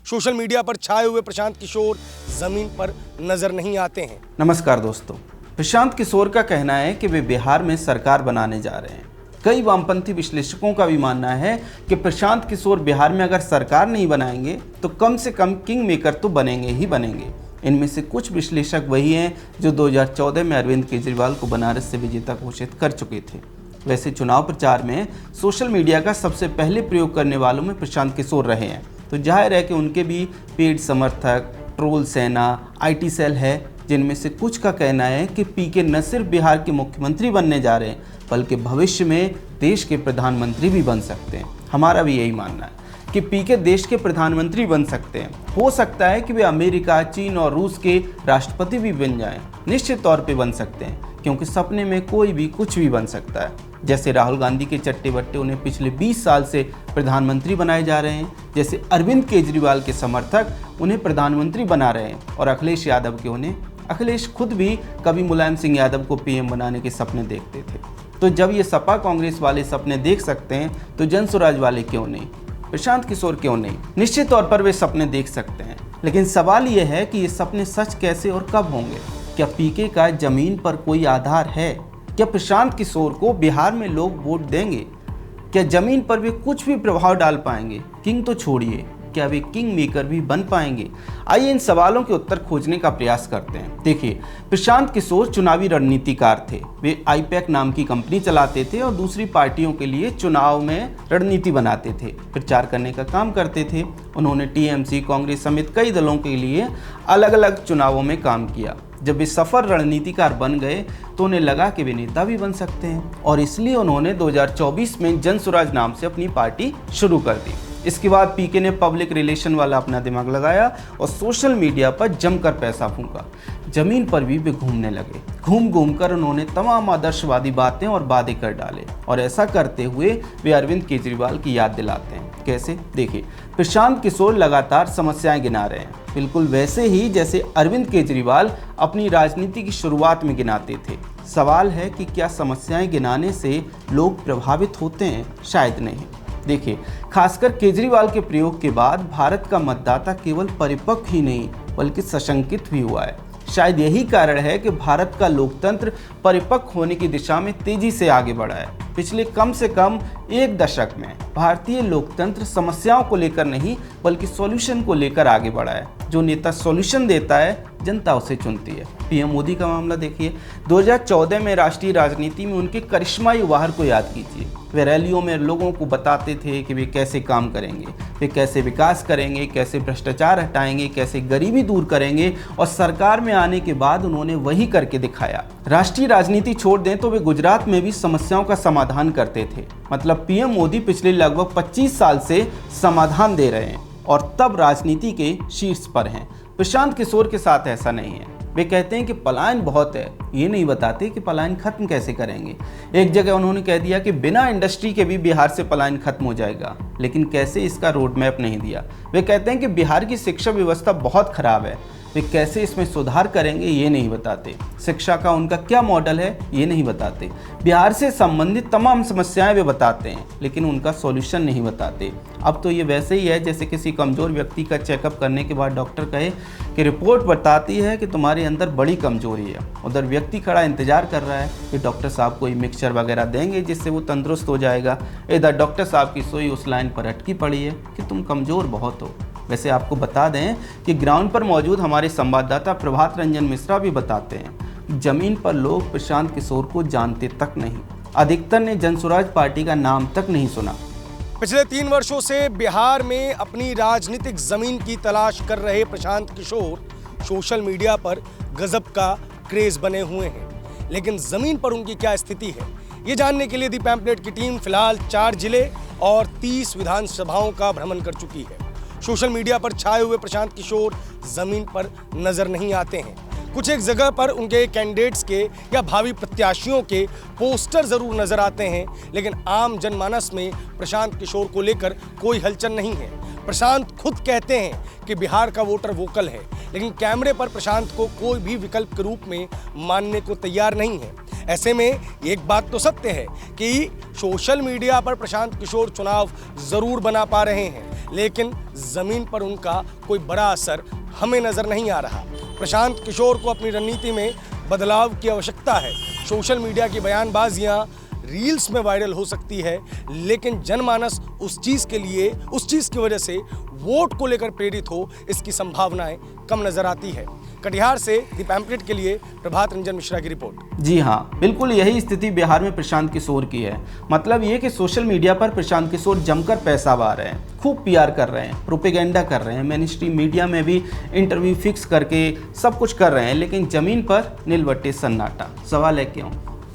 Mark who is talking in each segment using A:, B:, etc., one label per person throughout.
A: Social media पर छाए हुए प्रशांत किशोर जमीन पर नजर नहीं आते हैं।
B: नमस्कार दोस्तों, प्रशांत किशोर का कहना है कि वे बिहार में सरकार बनाने जा रहे हैं। कई वामपंथी विश्लेषकों का भी मानना है कि प्रशांत किशोर बिहार में अगर सरकार नहीं बनाएंगे तो कम से कम किंग मेकर तो बनेंगे ही बनेंगे। इनमें से कुछ विश्लेषक वही हैं जो 2014 में अरविंद केजरीवाल को बनारस से विजेता घोषित कर चुके थे। वैसे चुनाव प्रचार में सोशल मीडिया का सबसे पहले प्रयोग करने वालों में प्रशांत किशोर रहे हैं, तो जाहिर है कि उनके भी पेड समर्थक, ट्रोल सेना, IT सेल है, जिनमें से कुछ का कहना है कि पीके न सिर्फ बिहार के मुख्यमंत्री बनने जा रहे हैं बल्कि भविष्य में देश के प्रधानमंत्री भी बन सकते हैं। हमारा भी यही मानना है कि पीके देश के प्रधानमंत्री बन सकते हैं। हो सकता है कि वे अमेरिका, चीन और रूस के राष्ट्रपति भी बन जाएं। निश्चित तौर पे बन सकते हैं, क्योंकि सपने में कोई भी कुछ भी बन सकता है। जैसे राहुल गांधी के चट्टे बट्टे उन्हें पिछले 20 साल से प्रधानमंत्री बनाए जा रहे हैं, जैसे अरविंद केजरीवाल के समर्थक उन्हें प्रधानमंत्री बना रहे हैं, और अखिलेश खुद भी कभी मुलायम सिंह यादव को PM बनाने के सपने देखते थे। तो जब ये सपा कांग्रेस वाले सपने देख सकते हैं तो जनसुराज वाले क्यों नहीं, प्रशांत किशोर क्यों नहीं? निश्चित तौर पर वे सपने देख सकते हैं, लेकिन सवाल यह है कि ये सपने सच कैसे और कब होंगे? क्या पीके का जमीन पर कोई आधार है? क्या प्रशांत किशोर को बिहार में लोग वोट देंगे? क्या जमीन पर वे कुछ भी प्रभाव डाल पाएंगे? किंग तो छोड़िए, क्या वे किंग मेकर भी बन पाएंगे? आइए इन सवालों के उत्तर खोजने का प्रयास करते हैं। देखिए, प्रशांत किशोर चुनावी रणनीतिकार थे। वे IPAC नाम की कंपनी चलाते थे और दूसरी पार्टियों के लिए चुनाव में रणनीति बनाते थे, प्रचार करने का काम करते थे। उन्होंने TMC, कांग्रेस समेत कई दलों के लिए अलग अलग चुनावों में काम किया। जब वे सफल रणनीतिकार बन गए तो उन्हें लगा कि वे नेता भी बन सकते हैं, और इसलिए उन्होंने 2024 में जनसुराज नाम से अपनी पार्टी शुरू कर दी। इसके बाद पीके ने पब्लिक रिलेशन वाला अपना दिमाग लगाया और सोशल मीडिया पर जमकर पैसा फूंका। जमीन पर भी वे घूमने लगे। घूम कर उन्होंने तमाम आदर्शवादी बातें और वादे कर डाले, और ऐसा करते हुए वे अरविंद केजरीवाल की याद दिलाते हैं। कैसे? देखिए, प्रशांत किशोर लगातार समस्याएं गिना रहे हैं, बिल्कुल वैसे ही जैसे अरविंद केजरीवाल अपनी राजनीति की शुरुआत में गिनाते थे। सवाल है कि क्या समस्याएं गिनाने से लोग प्रभावित होते हैं? शायद नहीं। देखिए, खासकर केजरीवाल के प्रयोग के बाद भारत का मतदाता केवल परिपक्व ही नहीं बल्कि सशंकित भी हुआ है। शायद यही कारण है कि भारत का लोकतंत्र परिपक्व होने की दिशा में तेजी से आगे बढ़ा है। पिछले कम से कम एक दशक में भारतीय लोकतंत्र समस्याओं को लेकर नहीं बल्कि सॉल्यूशन को लेकर आगे बढ़ा है। जो नेता सॉल्यूशन देता है, जनता उसे चुनती है। PM मोदी का मामला देखिए, 2014 में राष्ट्रीय राजनीति में उनके करिश्माई उभार को याद कीजिए। वे रैलियों में लोगों को बताते थे कि वे कैसे काम करेंगे, वे कैसे विकास करेंगे, कैसे भ्रष्टाचार हटाएंगे, कैसे गरीबी दूर करेंगे, और सरकार में आने के बाद उन्होंने वही करके दिखाया। राष्ट्रीय राजनीति छोड़ दें तो वे गुजरात में भी समस्याओं का समाधान करते थे। मतलब PM मोदी पिछले लगभग 25 साल से समाधान दे रहे हैं और तब राजनीति के शीर्ष पर हैं। प्रशांत किशोर के साथ ऐसा नहीं है। वे कहते हैं कि पलायन बहुत है, ये नहीं बताते कि पलायन खत्म कैसे करेंगे। एक जगह उन्होंने कह दिया कि बिना इंडस्ट्री के भी बिहार से पलायन खत्म हो जाएगा, लेकिन कैसे, इसका रोड मैप नहीं दिया। वे कहते हैं कि बिहार की शिक्षा व्यवस्था बहुत खराब है, वे कैसे इसमें सुधार करेंगे ये नहीं बताते। शिक्षा का उनका क्या मॉडल है ये नहीं बताते। बिहार से संबंधित तमाम समस्याएं वे बताते हैं, लेकिन उनका सॉल्यूशन नहीं बताते। अब तो ये वैसे ही है जैसे किसी कमज़ोर व्यक्ति का चेकअप करने के बाद डॉक्टर कहे कि रिपोर्ट बताती है कि तुम्हारे अंदर बड़ी कमजोरी है। उधर व्यक्ति खड़ा इंतजार कर रहा है कि डॉक्टर साहब कोई मिक्सचर वगैरह देंगे जिससे वो तंदुरुस्त हो जाएगा। इधर डॉक्टर साहब की सुई उस लाइन पर अटकी पड़ी है कि तुम कमज़ोर बहुत हो। वैसे आपको बता दें कि ग्राउंड पर मौजूद हमारे संवाददाता प्रभात रंजन मिश्रा भी बताते हैं, जमीन पर लोग प्रशांत किशोर को जानते तक नहीं। अधिकतर ने जनसुराज पार्टी का नाम तक नहीं सुना।
A: पिछले 3 वर्षों से बिहार में अपनी राजनीतिक जमीन की तलाश कर रहे प्रशांत किशोर सोशल मीडिया पर गजब का क्रेज बने हुए हैं, लेकिन जमीन पर उनकी क्या स्थिति है, ये जानने के लिए दी पैम्पलेट की टीम फिलहाल 4 जिले और 30 विधानसभाओं का भ्रमण कर चुकी है। सोशल मीडिया पर छाए हुए प्रशांत किशोर जमीन पर नजर नहीं आते हैं। कुछ एक जगह पर उनके कैंडिडेट्स के या भावी प्रत्याशियों के पोस्टर जरूर नजर आते हैं, लेकिन आम जनमानस में प्रशांत किशोर को लेकर कोई हलचल नहीं है। प्रशांत खुद कहते हैं कि बिहार का वोटर वोकल है, लेकिन कैमरे पर प्रशांत को कोई भी विकल्प के रूप में मानने को तैयार नहीं है। ऐसे में एक बात तो सत्य है कि सोशल मीडिया पर प्रशांत किशोर चुनाव जरूर बना पा रहे हैं, लेकिन जमीन पर उनका कोई बड़ा असर हमें नजर नहीं आ रहा। प्रशांत किशोर को अपनी रणनीति में बदलाव की आवश्यकता है। सोशल मीडिया की बयानबाजियां रील्स में वायरल हो सकती है, लेकिन जनमानस उस चीज की वजह से वोट को लेकर प्रेरित हो, इसकी संभावनाएं कम नजर आती है। कटिहार से द पैम्पलेट के लिए प्रभात रंजन मिश्रा की रिपोर्ट।
B: जी हाँ, बिल्कुल यही स्थिति बिहार में प्रशांत किशोर की है। मतलब ये कि सोशल मीडिया पर प्रशांत किशोर जमकर पैसा बहा रहे हैं, खूब पीआर कर रहे हैं, प्रोपेगेंडा कर रहे हैं, मेन स्ट्रीम मीडिया में भी इंटरव्यू फिक्स करके सब कुछ कर रहे हैं, लेकिन जमीन पर नीलवट्टे सन्नाटा। सवाल है क्यों?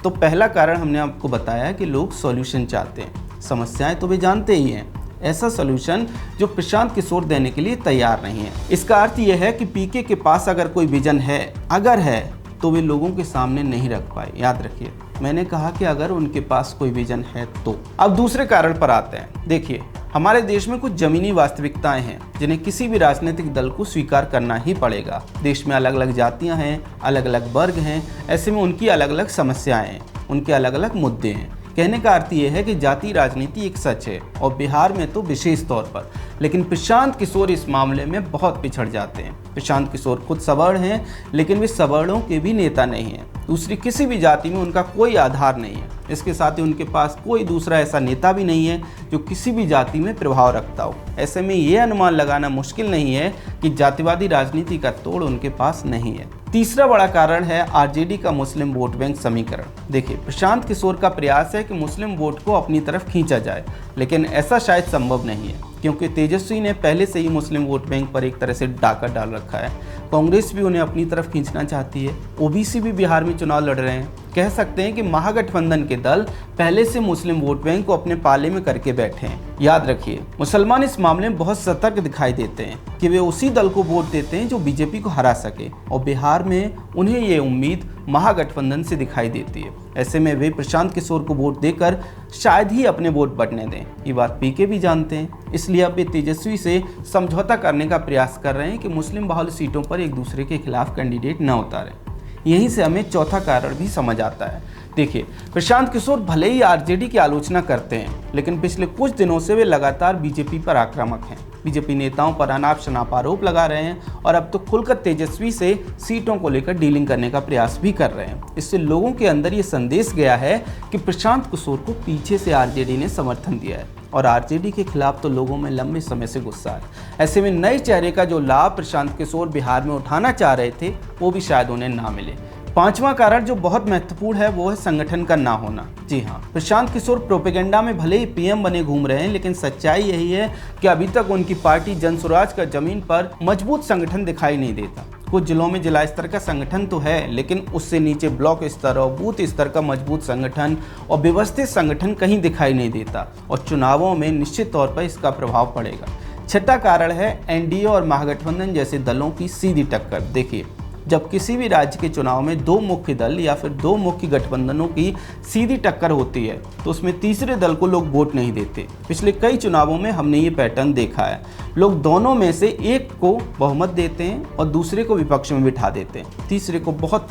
B: तो पहला कारण हमने आपको बताया कि लोग सॉल्यूशन चाहते हैं। समस्याएं तो वे जानते ही हैं, ऐसा सॉल्यूशन जो प्रशांत किशोर देने के लिए तैयार नहीं है। इसका अर्थ यह है कि पीके के पास अगर कोई विजन है, अगर है, तो वे लोगों के सामने नहीं रख पाए। याद रखिए, मैंने कहा कि अगर उनके पास कोई विजन है तो। अब दूसरे कारण पर आते हैं। देखिए, हमारे देश में कुछ जमीनी वास्तविकताएं हैं जिन्हें किसी भी राजनीतिक दल को स्वीकार करना ही पड़ेगा। देश में अलग अलग जातियां हैं, अलग अलग वर्ग हैं, ऐसे में उनकी अलग अलग समस्याएं हैं, उनके अलग अलग मुद्दे हैं। कहने का अर्थ ये है कि जाति राजनीति एक सच है, और बिहार में तो विशेष तौर पर। लेकिन प्रशांत किशोर इस मामले में बहुत पिछड़ जाते हैं। प्रशांत किशोर खुद सवर्ण हैं, लेकिन वे सवर्णों के भी नेता नहीं हैं। दूसरी किसी भी जाति में उनका कोई आधार नहीं है। इसके साथ ही उनके पास कोई दूसरा ऐसा नेता भी नहीं है जो किसी भी जाति में प्रभाव रखता हो। ऐसे में ये अनुमान लगाना मुश्किल नहीं है कि जातिवादी राजनीति का तोड़ उनके पास नहीं है। तीसरा बड़ा कारण है आरजेडी का मुस्लिम वोट बैंक समीकरण। देखिए, प्रशांत किशोर का प्रयास है कि मुस्लिम वोट को अपनी तरफ खींचा जाए, लेकिन ऐसा शायद संभव नहीं है, क्योंकि तेजस्वी ने पहले से ही मुस्लिम वोट बैंक पर एक तरह से डाका डाल रखा है। कांग्रेस भी उन्हें अपनी तरफ खींचना चाहती है। ओबीसी भी बिहार में चुनाव लड़ रहे हैं। कह सकते हैं कि महागठबंधन के दल पहले से मुस्लिम वोट बैंक को अपने पाले में करके बैठे हैं। याद रखिए, मुसलमान इस मामले में बहुत सतर्क दिखाई देते हैं कि वे उसी दल को वोट देते हैं जो बीजेपी को हरा सके, और बिहार में उन्हें ये उम्मीद महागठबंधन से दिखाई देती है। ऐसे में वे प्रशांत किशोर को वोट देकर शायद ही अपने वोट बटने दें। ये बात पीके भी जानते हैं, इसलिए अब वे तेजस्वी से समझौता करने का प्रयास कर रहे हैं कि मुस्लिम बहुल सीटों पर एक दूसरे के खिलाफ कैंडिडेट न उतारें। यहीं से हमें चौथा कारण भी समझ आता है। देखिए, प्रशांत किशोर भले ही आरजेडी की आलोचना करते हैं, लेकिन पिछले कुछ दिनों से वे लगातार बीजेपी पर आक्रामक हैं। बीजेपी नेताओं पर अनाप शनाप आरोप लगा रहे हैं, और अब तो खुलकर तेजस्वी से सीटों को लेकर डीलिंग करने का प्रयास भी कर रहे हैं। इससे लोगों के अंदर ये संदेश गया है कि प्रशांत किशोर को पीछे से आरजेडी ने समर्थन दिया है, और आरजेडी के खिलाफ तो लोगों में लंबे समय से गुस्सा है। ऐसे में नए चेहरे का जो लाभ प्रशांत किशोर बिहार में उठाना चाह रहे थे, वो भी शायद उन्हें ना मिले। पांचवा कारण जो बहुत महत्वपूर्ण है, वो है संगठन का ना होना। जी हाँ, प्रशांत किशोर प्रोपेगेंडा में भले ही पीएम बने घूम रहे हैं, लेकिन सच्चाई यही है कि अभी तक उनकी पार्टी जनसुराज का जमीन पर मजबूत संगठन दिखाई नहीं देता। कुछ जिलों में जिला स्तर का संगठन तो है, लेकिन उससे नीचे ब्लॉक स्तर और बूथ स्तर का मजबूत संगठन और व्यवस्थित संगठन कहीं दिखाई नहीं देता, और चुनावों में निश्चित तौर पर इसका प्रभाव पड़ेगा। छठा कारण है एनडीए और महागठबंधन जैसे दलों की सीधी टक्कर। देखिए, जब किसी भी राज्य के चुनाव में दो मुख्य दल या फिर दो मुख्य गठबंधनों की सीधी टक्कर होती है, तो उसमें तीसरे दल को लोग वोट नहीं देते। पिछले कई चुनावों में हमने ये पैटर्न देखा है। लोग दोनों में से एक को बहुमत देते हैं और दूसरे को विपक्ष में बिठा देते हैं, तीसरे को बहुत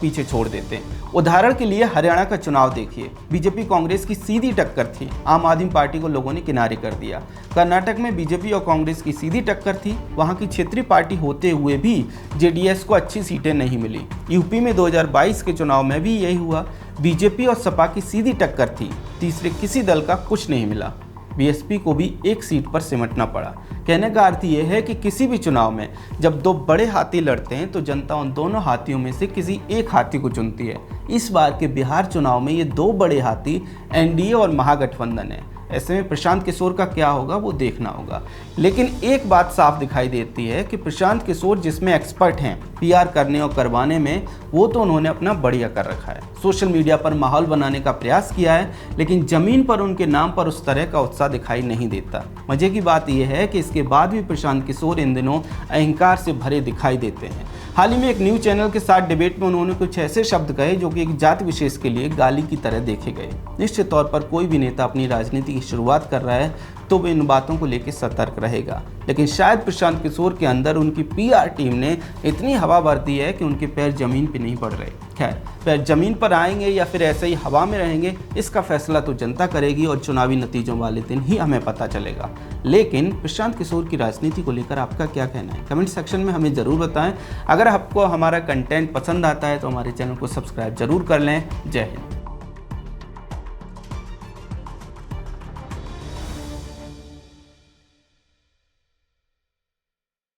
B: पीछे छोड़ देते हैं। उदाहरण के लिए हरियाणा का चुनाव देखिए, बीजेपी कांग्रेस की सीधी टक्कर थी, आम आदमी पार्टी को लोगों ने किनारे कर दिया। कर्नाटक में बीजेपी और कांग्रेस की सीधी टक्कर थी, वहाँ की क्षेत्रीय पार्टी होते हुए भी जेडीएस को अच्छी सीटें नहीं मिली। यूपी में 2022 के चुनाव में भी यही हुआ, बीजेपी और सपा की सीधी टक्कर थी, तीसरे किसी दल का कुछ नहीं मिला। बीएसपी को भी एक सीट पर सिमटना पड़ा। कहने का अर्थ ये है कि किसी भी चुनाव में जब दो बड़े हाथी लड़ते हैं, तो जनता उन दोनों हाथियों में से किसी एक हाथी को चुनती है। इस बार के बिहार चुनाव में ये दो बड़े हाथी एनडीए और महागठबंधन है। ऐसे में प्रशांत किशोर का क्या होगा वो देखना होगा। लेकिन एक बात साफ दिखाई देती है कि प्रशांत किशोर जिसमें एक्सपर्ट हैं पीआर करने और करवाने में, वो तो उन्होंने अपना बढ़िया कर रखा है। सोशल मीडिया पर माहौल बनाने का प्रयास किया है, लेकिन जमीन पर उनके नाम पर उस तरह का उत्साह दिखाई नहीं देता। मजे की बात यह है कि इसके बाद भी प्रशांत किशोर इन दिनों अहंकार से भरे दिखाई देते हैं। हाल ही में एक न्यूज चैनल के साथ डिबेट में उन्होंने कुछ ऐसे शब्द कहे जो कि एक जाति विशेष के लिए गाली की तरह देखे गए। निश्चित तौर पर कोई भी नेता अपनी राजनीति की शुरुआत कर रहा है तो वो इन बातों को लेकर सतर्क रहेगा। लेकिन शायद प्रशांत किशोर के अंदर उनकी पीआर टीम ने इतनी हवा भर दी है कि उनके पैर जमीन पे नहीं पड़ रहे। खैर, पैर जमीन पर आएंगे या फिर ऐसे ही हवा में रहेंगे, इसका फैसला तो जनता करेगी और चुनावी नतीजों वाले दिन ही हमें पता चलेगा। लेकिन प्रशांत किशोर की राजनीति को लेकर आपका क्या कहना है, कमेंट सेक्शन में हमें ज़रूर बताएं। अगर आपको हमारा कंटेंट पसंद आता है तो हमारे चैनल को सब्सक्राइब जरूर कर लें। जय हिंद।